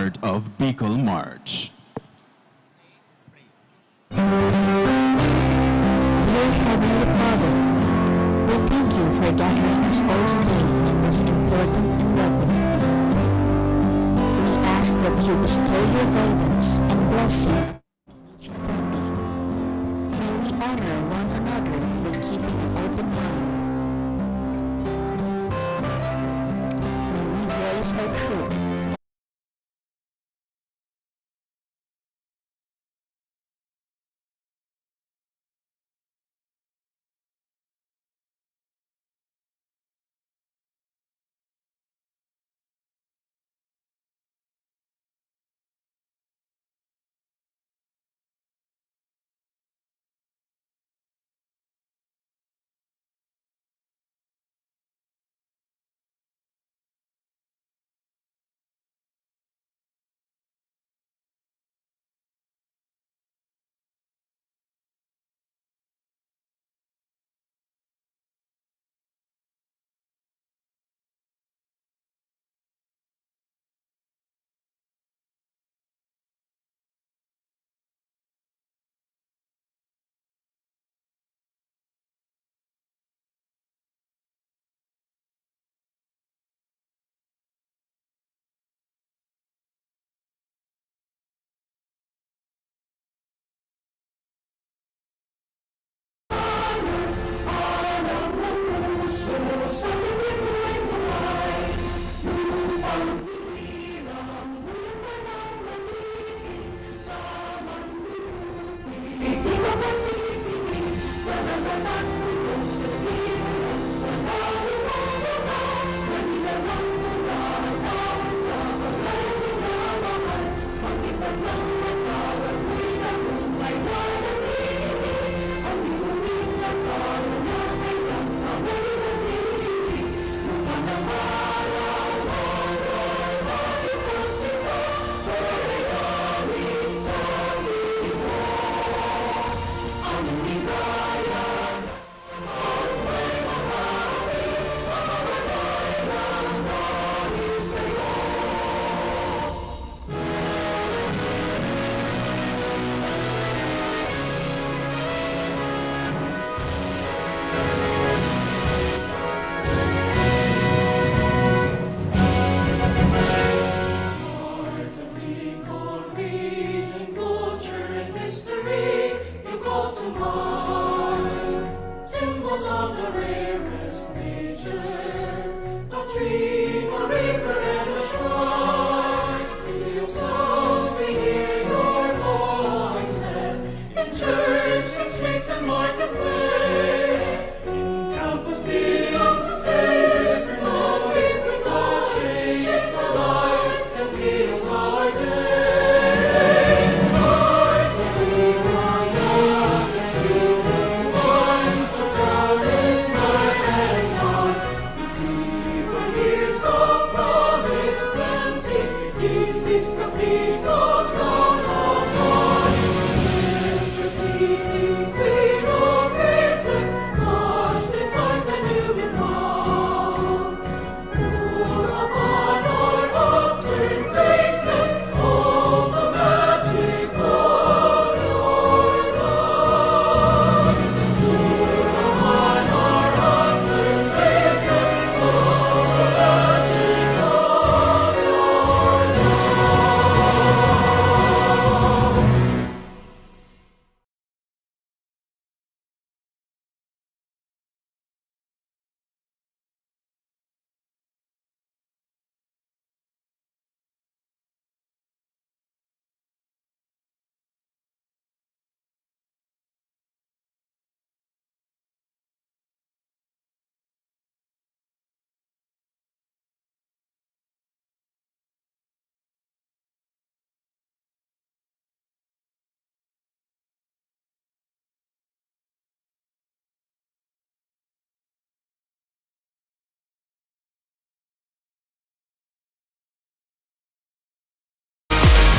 part of Bicol March. Dear Heavenly Father, we thank you for gathering us all today in this important endeavor. We ask that you bestow your guidance and blessing in each attendee. May we honor one another by keeping an open mind. May we voice our truth.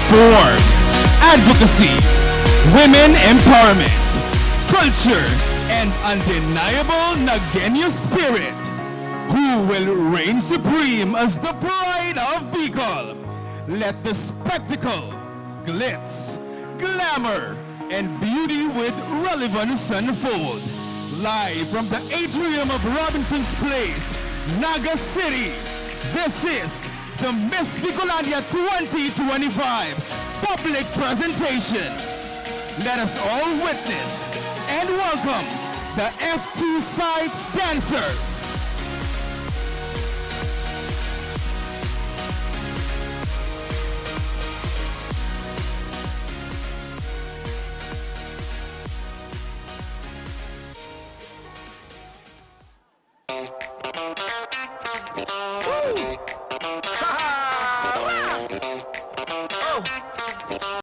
For advocacy, women empowerment, culture, and undeniable Nagueño spirit, who will reign supreme as the pride of Bicol? let the spectacle, glitz, glamour, and beauty with relevance unfold. Live from the atrium of Robinson's Place, Naga City, this is the Miss Bicolandia 2025 public presentation. Let us all witness and welcome the F2 Sides dancers.